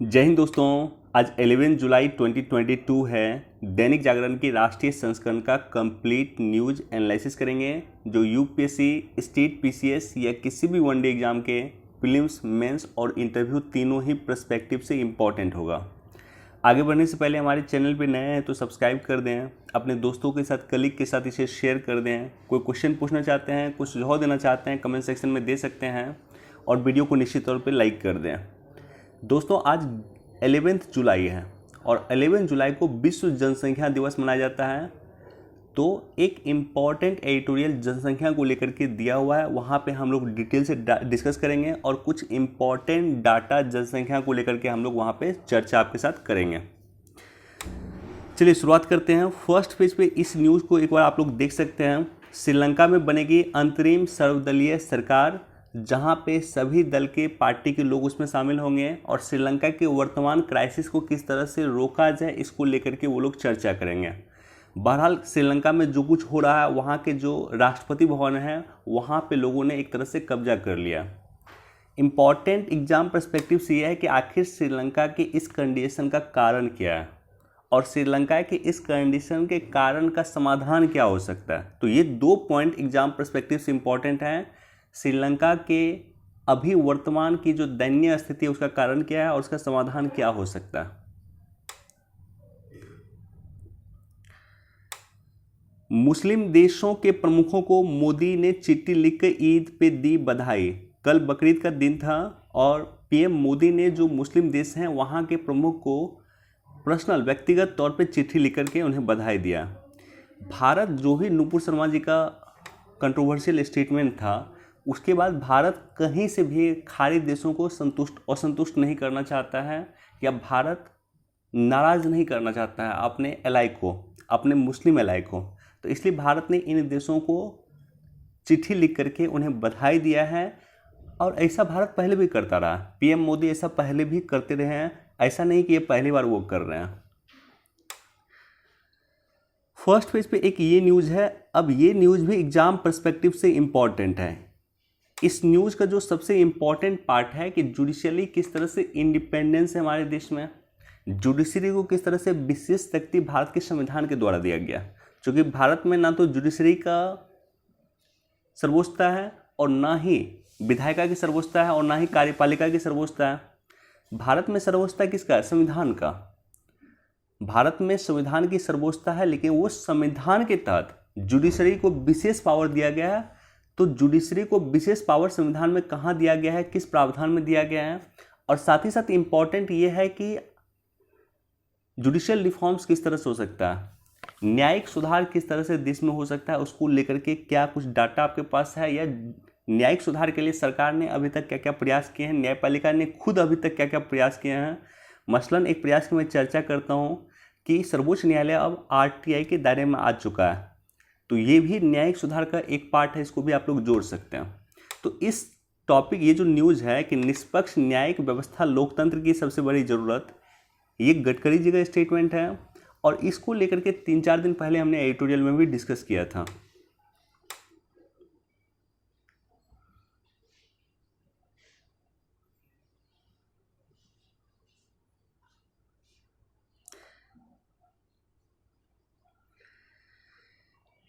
जय हिंद दोस्तों। आज 11 जुलाई 2022 है। दैनिक जागरण की राष्ट्रीय संस्करण का कंप्लीट न्यूज एनालिसिस करेंगे जो यूपीएससी, स्टेट पीसीएस या किसी भी वनडे एग्जाम के प्रीलिम्स, मेंस और इंटरव्यू तीनों ही पर्सपेक्टिव से इम्पॉर्टेंट होगा। आगे बढ़ने से पहले हमारे चैनल पे नए हैं तो सब्सक्राइब कर दें, अपने दोस्तों के साथ, कलीग के साथ इसे शेयर कर दें। कोई क्वेश्चन पूछना चाहते हैं, कुछ सुझाव देना चाहते हैं, कमेंट सेक्शन में दे सकते हैं और वीडियो को निश्चित तौर पे लाइक कर दें। दोस्तों आज 11 जुलाई है और 11 जुलाई को विश्व जनसंख्या दिवस मनाया जाता है। तो एक इम्पॉर्टेंट एडिटोरियल जनसंख्या को लेकर के दिया हुआ है, वहाँ पे हम लोग डिटेल से डिस्कस करेंगे और कुछ इम्पॉर्टेंट डाटा जनसंख्या को लेकर के हम लोग वहाँ पे चर्चा आपके साथ करेंगे। चलिए शुरुआत करते हैं। फर्स्ट पेज पे इस न्यूज़ को एक बार आप लोग देख सकते हैं। श्रीलंका में बनेगी अंतरिम सर्वदलीय सरकार, जहां पे सभी दल के पार्टी के लोग उसमें शामिल होंगे और श्रीलंका के वर्तमान क्राइसिस को किस तरह से रोका जाए इसको लेकर के वो लोग चर्चा करेंगे। बहरहाल श्रीलंका में जो कुछ हो रहा है, वहाँ के जो राष्ट्रपति भवन है वहाँ पे लोगों ने एक तरह से कब्जा कर लिया। इम्पॉर्टेंट एग्जाम पर्सपेक्टिव से यह है कि आखिर श्रीलंका के इस कंडीशन का कारण क्या है और श्रीलंका के इस कंडीशन के कारण का समाधान क्या हो सकता है। तो ये दो पॉइंट एग्जाम पर्सपेक्टिव से इम्पॉर्टेंट हैं। श्रीलंका के अभी वर्तमान की जो दयनीय स्थिति है उसका कारण क्या है और उसका समाधान क्या हो सकता है। मुस्लिम देशों के प्रमुखों को मोदी ने चिट्ठी लिखकर ईद पे दी बधाई। कल बकरीद का दिन था और पीएम मोदी ने जो मुस्लिम देश हैं वहाँ के प्रमुख को पर्सनल व्यक्तिगत तौर पे चिट्ठी लिख करके उन्हें बधाई दिया। भारत जो भी नुपुर शर्मा जी का कंट्रोवर्शियल स्टेटमेंट था, उसके बाद भारत कहीं से भी खाड़ी देशों को असंतुष्ट नहीं करना चाहता है या भारत नाराज़ नहीं करना चाहता है अपने एलाई को, अपने मुस्लिम एलाई को। तो इसलिए भारत ने इन देशों को चिट्ठी लिख करके उन्हें बधाई दिया है और ऐसा भारत पहले भी करता रहा। पीएम मोदी ऐसा पहले भी करते रहे हैं, ऐसा नहीं कि ये पहली बार वो कर रहे हैं। फर्स्ट पेज पे एक ये न्यूज़ है। अब ये न्यूज़ भी एग्जाम पर्सपेक्टिव से इम्पॉर्टेंट है। इस न्यूज़ का जो सबसे इम्पॉर्टेंट पार्ट है कि जुडिशियली किस तरह से इंडिपेंडेंस है हमारे देश में, जुडिशरी को किस तरह से विशेष शक्ति भारत के संविधान के द्वारा दिया गया। क्योंकि भारत में ना तो जुडिशरी का सर्वोच्चता है और ना ही विधायिका की सर्वोच्चता है और ना ही कार्यपालिका की सर्वोच्चता है। भारत में सर्वोच्चता किसका है? संविधान का। भारत में संविधान की सर्वोच्चता है, लेकिन वो संविधान के तहत जुडिशरी को विशेष पावर दिया गया है। तो जुडिशरी को विशेष पावर संविधान में कहाँ दिया गया है, किस प्रावधान में दिया गया है, और साथ ही साथ इम्पॉर्टेंट ये है कि जुडिशियल रिफॉर्म्स किस तरह से हो सकता है, न्यायिक सुधार किस तरह से देश में हो सकता है, उसको लेकर के क्या कुछ डाटा आपके पास है, या न्यायिक सुधार के लिए सरकार ने अभी तक क्या क्या प्रयास किए हैं, न्यायपालिका ने खुद अभी तक क्या क्या प्रयास किए हैं। मसलन एक प्रयास की मैं चर्चा करता हूँ कि सर्वोच्च न्यायालय अब आरटीआई के दायरे में आ चुका है, तो ये भी न्यायिक सुधार का एक पार्ट है, इसको भी आप लोग जोड़ सकते हैं। तो इस टॉपिक, ये जो न्यूज़ है कि निष्पक्ष न्यायिक व्यवस्था लोकतंत्र की सबसे बड़ी ज़रूरत, ये गडकरी जी का स्टेटमेंट है और इसको लेकर के 3-4 दिन पहले हमने एडिटोरियल में भी डिस्कस किया था।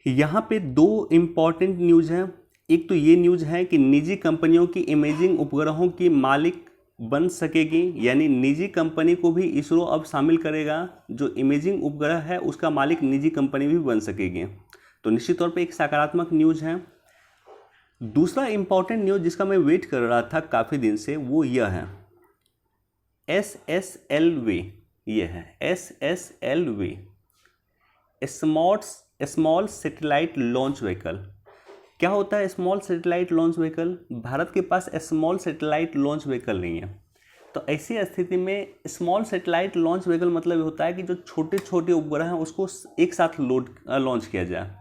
यहाँ पे दो इम्पॉर्टेंट न्यूज़ हैं। एक तो ये न्यूज़ है कि निजी कंपनियों की इमेजिंग उपग्रहों की मालिक बन सकेगी, यानी निजी कंपनी को भी इसरो अब शामिल करेगा। जो इमेजिंग उपग्रह है उसका मालिक निजी कंपनी भी बन सकेगी। तो निश्चित तौर पे एक सकारात्मक न्यूज़ है। दूसरा इम्पॉर्टेंट न्यूज़ जिसका मैं वेट कर रहा था काफ़ी दिन से, वो यह है SSLV। ये है SSLV, small satellite launch vehicle. क्या होता है small satellite launch vehicle? Bharat के पास स्मॉल सैटेलाइट लॉन्च व्हीकल नहीं है। तो ऐसी स्थिति में स्मॉल सैटेलाइट लॉन्च व्हीकल मतलब ये होता है कि जो छोटे छोटे उपग्रह हैं उसको एक साथ लॉन्च किया जाए।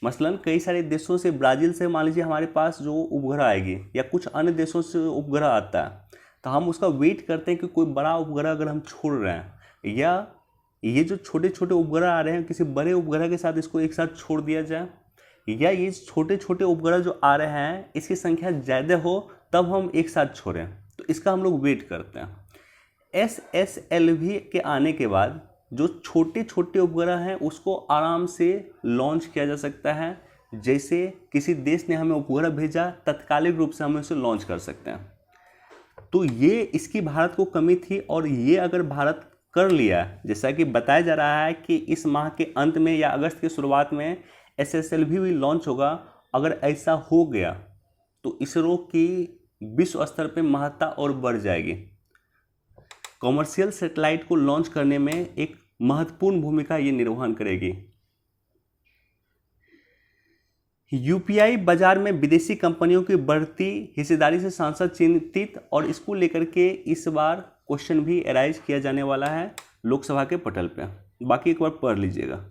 मसलन कई सारे देशों से, ब्राज़ील से मान लीजिए हमारे पास जो उपग्रह आएगी या कुछ अन्य देशों से उपग्रह आता है, तो हम उसका वेट करते हैं कि कोई बड़ा उपग्रह अगर हम छोड़ रहे हैं या ये जो छोटे छोटे उपग्रह आ रहे हैं किसी बड़े उपग्रह के साथ इसको एक साथ छोड़ दिया जाए, या ये छोटे छोटे उपग्रह जो आ रहे हैं इसकी संख्या ज़्यादा हो तब हम एक साथ छोड़ें। तो इसका हम लोग वेट करते हैं। SSLV के आने के बाद जो छोटे छोटे उपग्रह हैं उसको आराम से लॉन्च किया जा सकता है। जैसे किसी देश ने हमें उपग्रह भेजा, तत्कालिक रूप से हम उसे लॉन्च कर सकते हैं। तो ये इसकी भारत को कमी थी, और ये अगर भारत कर लिया, जैसा कि बताया जा रहा है कि इस माह के अंत में या अगस्त की शुरुआत में SSLV भी लॉन्च होगा। अगर ऐसा हो गया तो इसरो की विश्व स्तर पर महत्ता और बढ़ जाएगी। कॉमर्शियल सैटेलाइट को लॉन्च करने में एक महत्वपूर्ण भूमिका ये निर्वहन करेगी। UPI बाजार में विदेशी कंपनियों की बढ़ती हिस्सेदारी से सांसद चिंतित, और इसको लेकर के इस बार क्वेश्चन भी अराइज किया जाने वाला है लोकसभा के पटल पे। बाकी एक बार पढ़ लीजिएगा।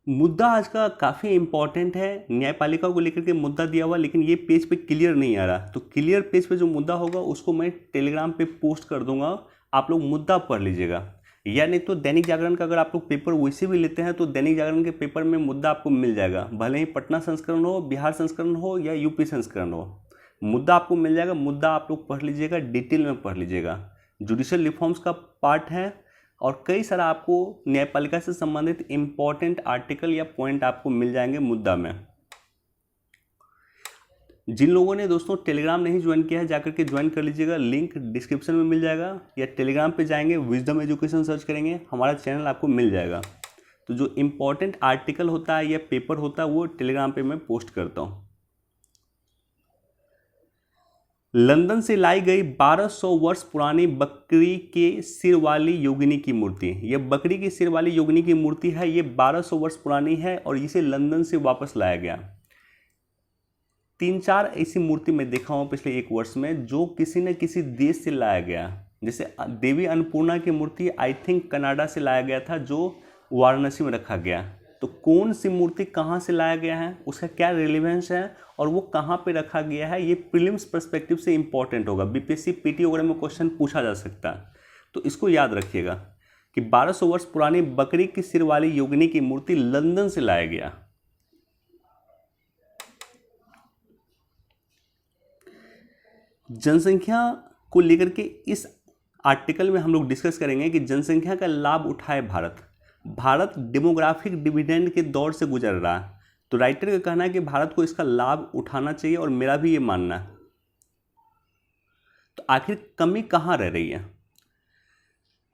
मुद्दा आज का काफ़ी इंपॉर्टेंट है। न्यायपालिका को लेकर के मुद्दा दिया हुआ, लेकिन ये पेज पे क्लियर नहीं आ रहा। तो क्लियर पेज पे जो मुद्दा होगा उसको मैं टेलीग्राम पे पोस्ट कर दूंगा, आप लोग मुद्दा पढ़ लीजिएगा। या नहीं तो दैनिक जागरण का अगर आप लोग पेपर वैसे भी लेते हैं तो दैनिक जागरण के पेपर में मुद्दा आपको मिल जाएगा, भले ही पटना संस्करण हो, बिहार संस्करण हो या यूपी संस्करण हो, मुद्दा आपको मिल जाएगा। मुद्दा आप लोग पढ़ लीजिएगा, डिटेल में पढ़ लीजिएगा। जुडिशियल रिफॉर्म्स का पार्ट है, और कई सारा आपको न्यायपालिका से संबंधित इंपॉर्टेंट आर्टिकल या पॉइंट आपको मिल जाएंगे मुद्दा में। जिन लोगों ने दोस्तों टेलीग्राम नहीं ज्वाइन किया है जाकर के ज्वाइन कर लीजिएगा, लिंक डिस्क्रिप्शन में मिल जाएगा, या टेलीग्राम पे जाएंगे विजडम एजुकेशन सर्च करेंगे, हमारा चैनल आपको मिल जाएगा। तो जो इंपॉर्टेंट आर्टिकल होता है या पेपर होता है वो टेलीग्राम पे मैं पोस्ट करता हूँ। लंदन से लाई गई 1200 वर्ष पुरानी बकरी के सिर वाली योगिनी की मूर्ति, यह बकरी की सिर वाली योगिनी की मूर्ति है। ये 1200 वर्ष पुरानी है और इसे लंदन से वापस लाया गया। 3-4 ऐसी मूर्ति मैं देखा हूँ पिछले 1 वर्ष में जो किसी न किसी देश से लाया गया। जैसे देवी अन्नपूर्णा की मूर्ति आई थिंक कनाडा से लाया गया था, जो वाराणसी में रखा गया। तो कौन सी मूर्ति कहाँ से लाया गया है, उसका क्या रिलेवेंस है और वो कहाँ पे रखा गया है, ये प्रीलिम्स पर्सपेक्टिव से इंपॉर्टेंट होगा। बीपीएससी पीटी वगैरह में क्वेश्चन पूछा जा सकता है, तो इसको याद रखिएगा कि 1200 वर्ष पुरानी बकरी की सिर वाली योगिनी की मूर्ति लंदन से लाया गया। जनसंख्या को लेकर के इस आर्टिकल में हम लोग डिस्कस करेंगे कि जनसंख्या का लाभ उठाए भारत डेमोग्राफिक डिविडेंड के दौर से गुजर रहा है। तो राइटर का कहना है कि भारत को इसका लाभ उठाना चाहिए, और मेरा भी ये मानना है। तो आखिर कमी कहाँ रह रही है?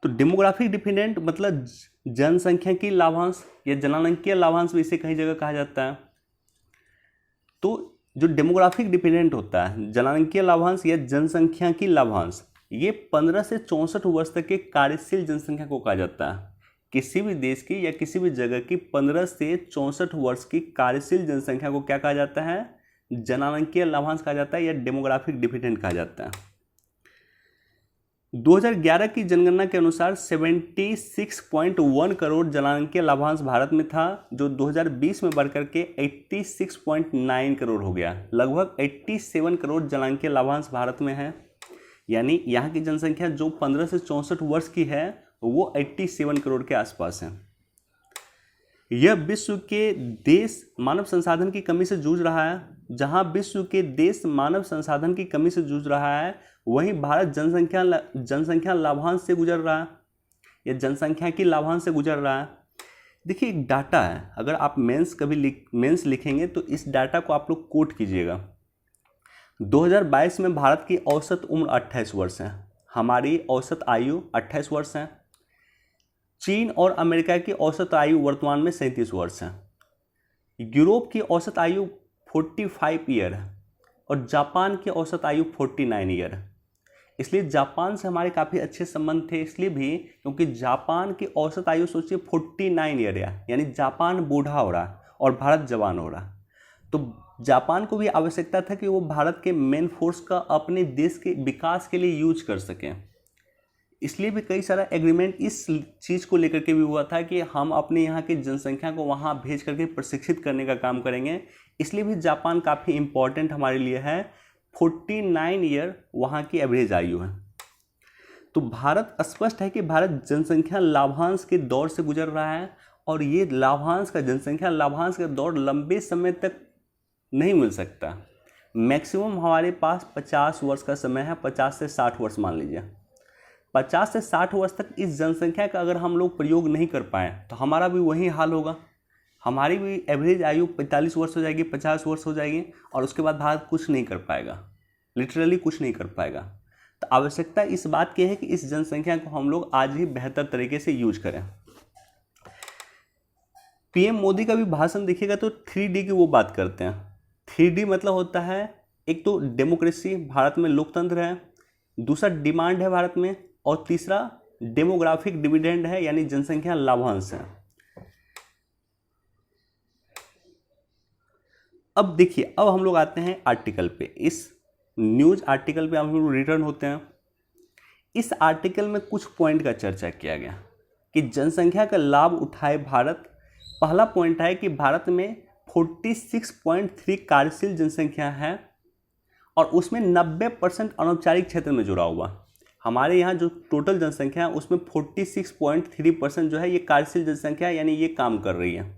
तो डेमोग्राफिक डिविडेंड मतलब जनसंख्या की लाभांश या जनांकीय लाभांश भी इसे कई जगह कहा जाता है। तो जो डेमोग्राफिक डिविडेंड होता है, जनांकीय लाभांश या जनसंख्या की लाभांश, ये 15 से 64 वर्ष तक के कार्यशील जनसंख्या को कहा जाता है। किसी भी देश की या किसी भी जगह की 15 से 64 वर्ष की कार्यशील जनसंख्या को क्या कहा जाता है? जनांकीय लाभांश कहा जाता है या डेमोग्राफिक डिविडेंड कहा जाता है। 2011 की जनगणना के अनुसार 76.1 करोड़ जनांकीय लाभांश भारत में था, जो 2020 में बढ़कर के 86.9 करोड़ हो गया। लगभग 87 करोड़ जनांकीय लाभांश भारत में है। यानी यहाँ की जनसंख्या जो 15 से 64 वर्ष की है वो 87 करोड़ के आसपास है। यह विश्व के देश मानव संसाधन की कमी से जूझ रहा है। जहां विश्व के देश मानव संसाधन की कमी से जूझ रहा है, वहीं भारत जनसंख्या लाभांश से गुजर रहा है या जनसंख्या की लाभांश से गुजर रहा है। देखिए एक डाटा है, अगर आप मेंस लिखेंगे तो इस डाटा को आप लोग कोट कीजिएगा। 2022 में भारत की औसत उम्र 28 वर्ष है, हमारी औसत आयु 28 वर्ष है। चीन और अमेरिका की औसत आयु वर्तमान में 37 वर्ष है। यूरोप की औसत आयु 45 ईयर है और जापान की औसत आयु 49 ईयर है। इसलिए जापान से हमारे काफ़ी अच्छे संबंध थे, इसलिए भी क्योंकि जापान की औसत आयु सोचिए 49 ईयर है, यानी जापान बूढ़ा हो रहा और भारत जवान हो रहा। तो जापान को भी आवश्यकता था कि वो भारत के मेन फोर्स का अपने देश के विकास के लिए यूज कर सकें। इसलिए भी कई सारा एग्रीमेंट इस चीज़ को लेकर के भी हुआ था कि हम अपने यहाँ की जनसंख्या को वहाँ भेज करके प्रशिक्षित करने का काम करेंगे। इसलिए भी जापान काफ़ी इम्पॉर्टेंट हमारे लिए है। 49 ईयर वहाँ की एवरेज आयु है। तो भारत स्पष्ट है कि भारत जनसंख्या लाभांश के दौर से गुजर रहा है और ये लाभांश का जनसंख्या लाभांश का दौर लंबे समय तक नहीं मिल सकता। मैक्सिमम हमारे पास 50 वर्ष का समय है, 50 से 60 वर्ष मान लीजिए। 50 से 60 वर्ष तक इस जनसंख्या का अगर हम लोग प्रयोग नहीं कर पाए तो हमारा भी वही हाल होगा। हमारी भी एवरेज आयु 45 वर्ष हो जाएगी, 50 वर्ष हो जाएगी और उसके बाद भारत कुछ नहीं कर पाएगा, लिटरली कुछ नहीं कर पाएगा। तो आवश्यकता इस बात की है कि इस जनसंख्या को हम लोग आज ही बेहतर तरीके से यूज करें। पीएम मोदी का भी भाषण देखिएगा तो 3D की वो बात करते हैं। 3D मतलब होता है, एक तो डेमोक्रेसी, भारत में लोकतंत्र है, दूसरा डिमांड है भारत में, और तीसरा डेमोग्राफिक डिविडेंड है यानी जनसंख्या लाभांश है। अब देखिए, अब हम लोग आते हैं आर्टिकल पे। इस न्यूज आर्टिकल पे हम लोग रिटर्न होते हैं। इस आर्टिकल में कुछ पॉइंट का चर्चा किया गया कि जनसंख्या का लाभ उठाए भारत। पहला पॉइंट है कि भारत में 46.3 कार्यशील जनसंख्या है और उसमें 90% अनौपचारिक क्षेत्र में जुड़ा हुआ। हमारे यहाँ जो टोटल जनसंख्या है उसमें 46.3% जो है ये कार्यशील जनसंख्या यानी ये काम कर रही है।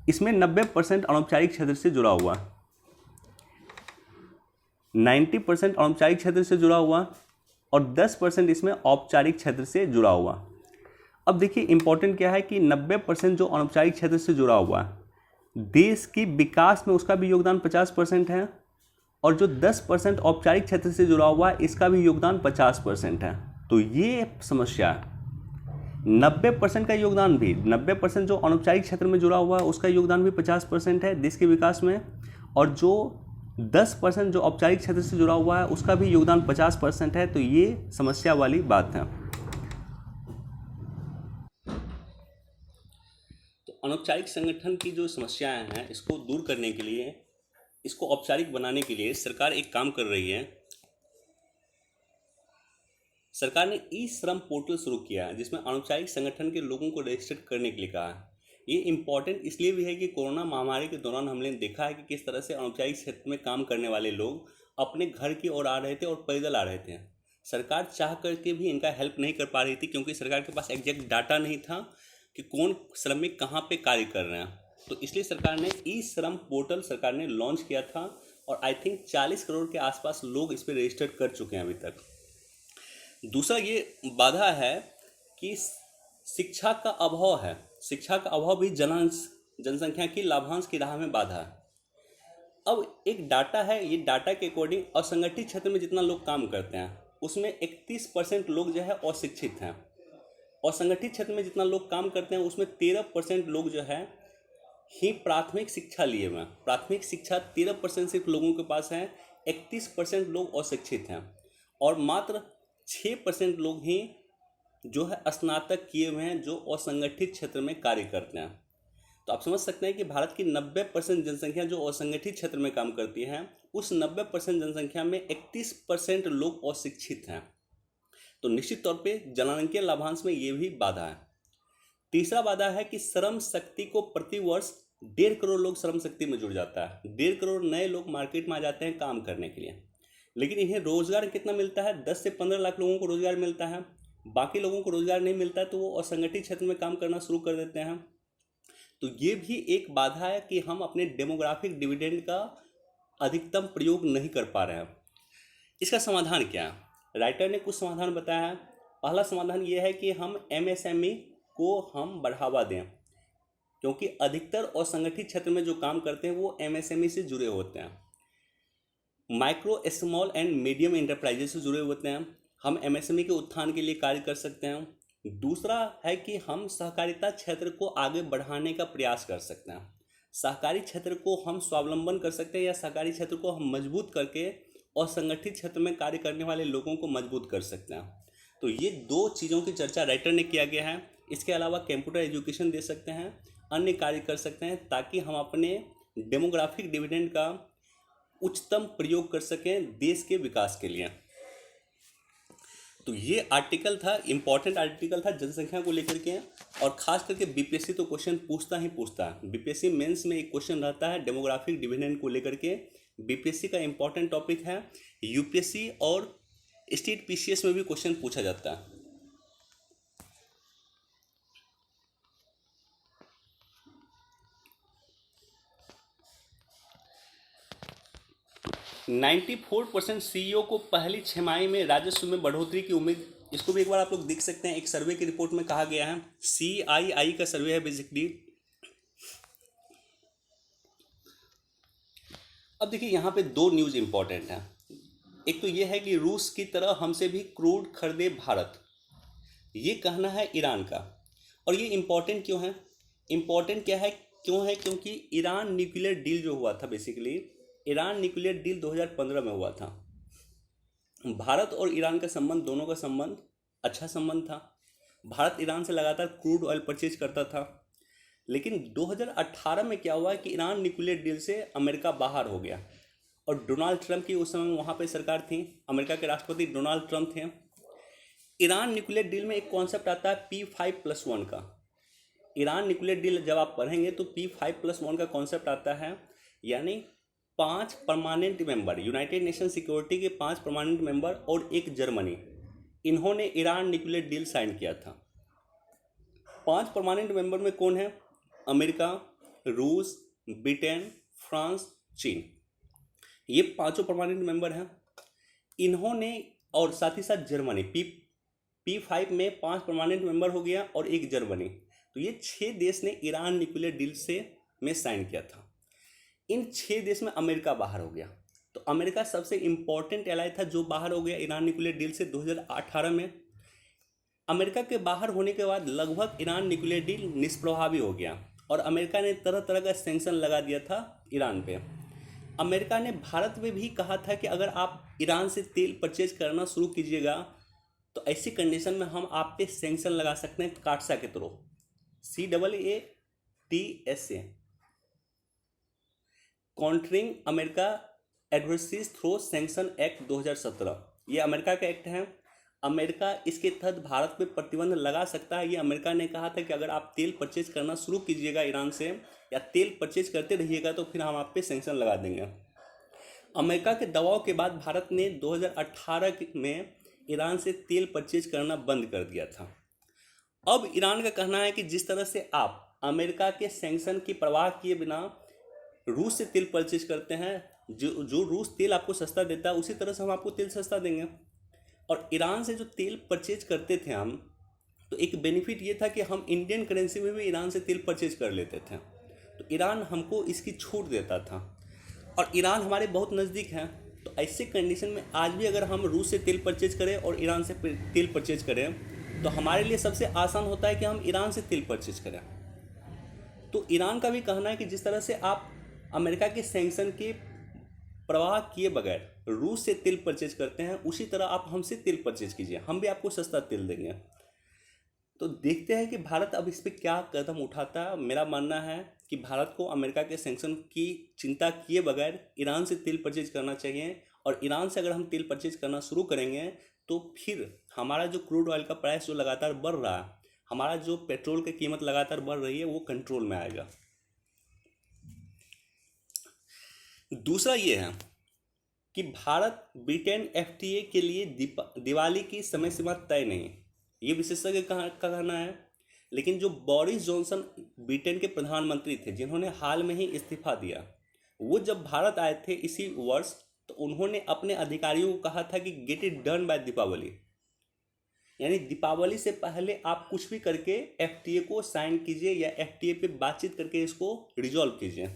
इसमें 90% अनौपचारिक क्षेत्र से जुड़ा हुआ, 90% अनौपचारिक क्षेत्र से जुड़ा हुआ और 10% इसमें औपचारिक क्षेत्र से जुड़ा हुआ। अब देखिए इंपॉर्टेंट क्या है कि 90% जो अनौपचारिक क्षेत्र से जुड़ा हुआ है, देश की विकास में उसका भी योगदान 50% है और जो 10% औपचारिक क्षेत्र से जुड़ा हुआ है इसका भी योगदान 50% है। तो ये समस्या है। 90% का योगदान भी, 90% जो अनौपचारिक क्षेत्र में जुड़ा हुआ है उसका योगदान भी 50% है देश के विकास में, और जो 10% जो औपचारिक क्षेत्र से जुड़ा हुआ है उसका भी योगदान 50% है। तो ये समस्या वाली बात है। तो अनौपचारिक संगठन की जो समस्याएं हैं इसको दूर करने के लिए, इसको औपचारिक बनाने के लिए सरकार एक काम कर रही है। सरकार ने ई श्रम पोर्टल शुरू किया है जिसमें अनौपचारिक संगठन के लोगों को रजिस्टर करने के लिए कहा है। ये इम्पॉर्टेंट इसलिए भी है कि कोरोना महामारी के दौरान हमने देखा है कि किस तरह से अनौपचारिक क्षेत्र में काम करने वाले लोग अपने घर की ओर आ रहे थे और पैदल आ रहे थे। सरकार चाह करके भी इनका हेल्प नहीं कर पा रही थी क्योंकि सरकार के पास एग्जैक्ट डाटा नहीं था कि कौन श्रमिक कहाँ पे कार्य कर रहे हैं। तो इसलिए सरकार ने ई श्रम पोर्टल सरकार ने लॉन्च किया था और आई थिंक 40 करोड़ के आसपास लोग इस पर रजिस्टर कर चुके हैं अभी तक। दूसरा ये बाधा है कि शिक्षा का अभाव है। शिक्षा का अभाव भी जनसंख्या की लाभांश की राह में बाधा है। अब एक डाटा है, ये डाटा के अकॉर्डिंग असंगठित क्षेत्र में जितना लोग काम करते हैं उसमें 31% लोग जो है अशिक्षित हैं, और संगठित क्षेत्र में जितना लोग काम करते हैं उसमें 13% लोग जो है ही प्राथमिक शिक्षा लिए हुए हैं। प्राथमिक शिक्षा 13% सिर्फ लोगों के पास है, 31% लोग अशिक्षित हैं और मात्र 6% लोग ही जो है स्नातक किए हुए हैं जो असंगठित क्षेत्र में कार्य करते हैं। तो आप समझ सकते हैं कि भारत की 90% जनसंख्या जो असंगठित क्षेत्र में काम करती है उस 90% जनसंख्या में 31% लोग अशिक्षित हैं। तो निश्चित तौर पे जनांकीय लाभांश में ये भी बाधा है। तीसरा बाधा है कि श्रम शक्ति को प्रति वर्ष 1.5 करोड़ लोग श्रम शक्ति में जुड़ जाता है। 1.5 करोड़ नए लोग मार्केट में आ जाते हैं काम करने के लिए, लेकिन इन्हें रोजगार कितना मिलता है? 10 से 15 लाख लोगों को रोजगार मिलता है, बाकी लोगों को रोजगार नहीं मिलता है तो वो असंगठित क्षेत्र में काम करना शुरू कर देते हैं। तो ये भी एक बाधा है कि हम अपने डेमोग्राफिक डिविडेंड का अधिकतम प्रयोग नहीं कर पा रहे हैं। इसका समाधान क्या है? राइटर ने कुछ समाधान बताया है। पहला समाधान ये है कि हम MSME को हम बढ़ावा दें, क्योंकि अधिकतर असंगठित क्षेत्र में जो काम करते हैं वो MSME से जुड़े होते हैं, micro small and medium enterprises से जुड़े होते हैं। हम MSME के उत्थान के लिए कार्य कर सकते हैं। दूसरा है कि हम सहकारिता क्षेत्र को आगे बढ़ाने का प्रयास कर सकते हैं। सहकारी क्षेत्र को हम स्वावलंबन कर सकते हैं या सहकारी क्षेत्र को हम मजबूत करके और संगठित क्षेत्र में कार्य करने वाले लोगों को मजबूत कर सकते हैं। तो ये 2 चीज़ों की चर्चा राइटर ने किया गया है। इसके अलावा कंप्यूटर एजुकेशन दे सकते हैं, अन्य कार्य कर सकते हैं ताकि हम अपने डेमोग्राफिक डिविडेंड का उच्चतम प्रयोग कर सकें देश के विकास के लिए। तो ये आर्टिकल था, इम्पॉर्टेंट आर्टिकल था जनसंख्या को लेकर के, और खास करके बीपीएससी तो क्वेश्चन पूछता ही पूछता है। बीपीएससी मेंस में एक क्वेश्चन रहता है डेमोग्राफिक डिविडेंड को लेकर के। बीपीएससी का इम्पॉर्टेंट टॉपिक है। यूपीएससी और स्टेट पीसीएस में भी क्वेश्चन पूछा जाता है। 94% सीईओ को पहली छमाही में राजस्व में बढ़ोतरी की उम्मीद। इसको भी एक बार आप लोग देख सकते हैं, एक सर्वे की रिपोर्ट में कहा गया है, CII का सर्वे है बेसिकली। अब देखिए यहाँ पे दो न्यूज़ इंपॉर्टेंट हैं। एक तो ये है कि रूस की तरह हमसे भी क्रूड खरीदे भारत, ये कहना है ईरान का। और ये इम्पॉर्टेंट क्यों है? इम्पॉर्टेंट क्या है, क्यों है? क्योंकि ईरान न्यूक्लियर डील जो हुआ था, बेसिकली ईरान न्यूक्लियर डील 2015 में हुआ था। भारत और ईरान का संबंध, दोनों का संबंध अच्छा संबंध था। भारत ईरान से लगातार क्रूड ऑयल परचेज करता था। लेकिन 2018 में क्या हुआ कि ईरान न्यूक्लियर डील से अमेरिका बाहर हो गया, और डोनाल्ड ट्रंप की उस समय वहाँ पे सरकार थी, अमेरिका के राष्ट्रपति डोनाल्ड ट्रंप थे। ईरान न्यूक्लियर डील में एक कॉन्सेप्ट आता है P5+1 का। ईरान न्यूक्लियर डील जब आप पढ़ेंगे तो P5+1 का कॉन्सेप्ट आता है, यानी 5 permanent member, United nation security के 5 परमानेंट मेंबर और एक जर्मनी, इन्होंने ईरान न्यूक्लियर डील साइन किया था। 5 परमानेंट मेंबर में कौन है? अमेरिका, रूस, ब्रिटेन, फ्रांस, चीन, ये पांचों परमानेंट मेंबर हैं। इन्होंने, और साथ ही साथ जर्मनी, P5 में 5 परमानेंट मेंबर हो गया और एक जर्मनी, तो ये 6 देश ने ईरान न्यूक्लियर डील से में साइन किया था। इन 6 देश में अमेरिका बाहर हो गया, तो अमेरिका सबसे इम्पोर्टेंट एलाई था जो बाहर हो गया ईरान न्यूक्लियर डील से 2018 में। अमेरिका के बाहर होने के बाद लगभग ईरान न्यूक्लियर डील निष्प्रभावी हो गया, और अमेरिका ने तरह तरह का सैंक्शन लगा दिया था ईरान पे। अमेरिका ने भारत में भी कहा था कि अगर आप ईरान से तेल परचेज करना शुरू कीजिएगा तो ऐसी कंडीशन में हम आप पे सैंक्शन लगा सकते हैं काटसा के through, CAATSA, countering America adversaries through sanction act 2017। ये अमेरिका का एक्ट है। अमेरिका इसके तहत भारत पे प्रतिबंध लगा सकता है। ये अमेरिका ने कहा था कि अगर आप तेल परचेज करना शुरू कीजिएगा ईरान से, या तेल परचेज करते रहिएगा, तो फिर हम आप पे सैंक्शन लगा देंगे। अमेरिका के दबाव के बाद भारत ने 2018 में ईरान से तेल परचेज करना बंद कर दिया था। अब ईरान का कहना है कि जिस तरह से आप अमेरिका के सैंक्शन की परवाह किए बिना रूस से तेल परचेज करते हैं, जो रूस तेल आपको सस्ता देता है, उसी तरह से हम आपको तेल सस्ता देंगे। और ईरान से जो तेल परचेज करते थे हम, तो एक बेनिफिट ये था कि हम इंडियन करेंसी में भी ईरान से तेल परचेज कर लेते थे, तो ईरान हमको इसकी छूट देता था। और ईरान हमारे बहुत नज़दीक है, तो ऐसे कंडीशन में आज भी अगर हम रूस से तेल परचेज करें और ईरान से तेल परचेज करें, तो हमारे लिए सबसे आसान होता है कि हम ईरान से तेल परचेज करें। तो ईरान का भी कहना है कि जिस तरह से आप अमेरिका के सैंक्शन के प्रवाह किए बगैर रूस से तेल परचेज करते हैं, उसी तरह आप हमसे तेल परचेज कीजिए, हम भी आपको सस्ता तेल देंगे। तो देखते हैं कि भारत अब इस पर क्या कदम उठाता है। मेरा मानना है कि भारत को अमेरिका के सैंक्शन की चिंता किए बगैर ईरान से तेल परचेज करना चाहिए, और ईरान से अगर हम तेल परचेज करना शुरू करेंगे तो फिर हमारा जो क्रूड ऑयल का प्राइस जो लगातार बढ़ रहा है, हमारा जो पेट्रोल की कीमत लगातार बढ़ रही है, वो कंट्रोल में आएगा। दूसरा ये है कि भारत ब्रिटेन FTA के लिए दिवाली की समय सीमा तय नहीं, ये विशेषज्ञ का कहना है। लेकिन जो बोरिस जॉनसन ब्रिटेन के प्रधानमंत्री थे, जिन्होंने हाल में ही इस्तीफा दिया, वो जब भारत आए थे इसी वर्ष, तो उन्होंने अपने अधिकारियों को कहा था कि get it done by Deepawali, यानी दीपावली से पहले आप कुछ भी करके FTA को साइन कीजिए, या FTA पे बातचीत करके इसको रिजॉल्व कीजिए।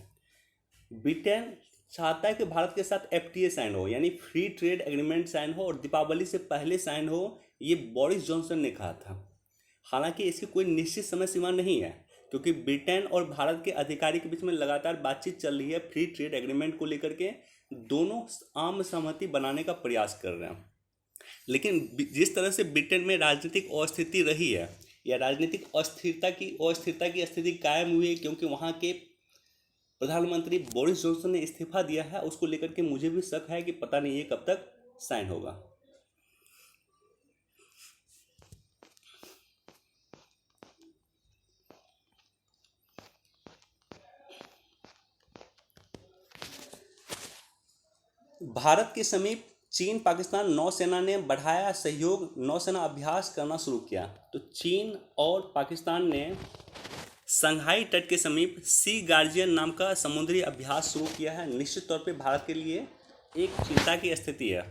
ब्रिटेन चाहता है कि भारत के साथ FTA साइन हो, यानी फ्री ट्रेड एग्रीमेंट साइन हो, और दीपावली से पहले साइन हो, ये बोरिस जॉनसन ने कहा था। हालांकि इसकी कोई निश्चित समय सीमा नहीं है, क्योंकि ब्रिटेन और भारत के अधिकारी के बीच में लगातार बातचीत चल रही है फ्री ट्रेड एग्रीमेंट को लेकर के, दोनों आम सहमति बनाने का प्रयास कर रहे हैं। लेकिन जिस तरह से ब्रिटेन में राजनीतिक अस्थिति रही है, या राजनीतिक अस्थिरता की स्थिति कायम हुई है, क्योंकि वहाँ के प्रधानमंत्री बोरिस जॉनसन ने इस्तीफा दिया है, उसको लेकर के मुझे भी शक है कि पता नहीं ये कब तक साइन होगा। भारत के समीप चीन पाकिस्तान नौसेना ने बढ़ाया सहयोग, नौसेना अभ्यास करना शुरू किया। तो चीन और पाकिस्तान ने संघाई तट के समीप सी गार्जियन नाम का समुद्री अभ्यास शुरू किया है। निश्चित तौर पे भारत के लिए एक चिंता की स्थिति है,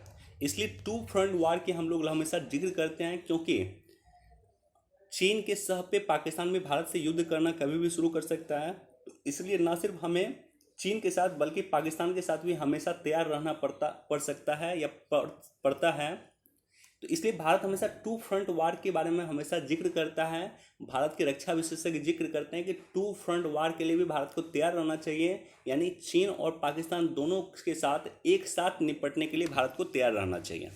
इसलिए टू फ्रंट वार की हम लोग हमेशा जिक्र करते हैं, क्योंकि चीन के सह पे पाकिस्तान में भारत से युद्ध करना कभी भी शुरू कर सकता है। तो इसलिए ना सिर्फ हमें चीन के साथ बल्कि पाकिस्तान के साथ भी हमेशा तैयार रहना पड़ सकता है या पड़ता है। तो इसलिए भारत हमेशा टू फ्रंट वार के बारे में हमेशा जिक्र करता है। भारत के रक्षा विशेषज्ञ जिक्र करते हैं कि टू फ्रंट वार के लिए भी भारत को तैयार रहना चाहिए, यानी चीन और पाकिस्तान दोनों के साथ एक साथ निपटने के लिए भारत को तैयार रहना चाहिए।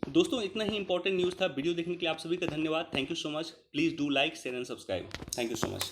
दोस्तों इतना ही इंपॉर्टेंट न्यूज़ था। वीडियो देखने के लिए आप सभी का धन्यवाद। Thank you so much. Please do like, share and subscribe. Thank you so much.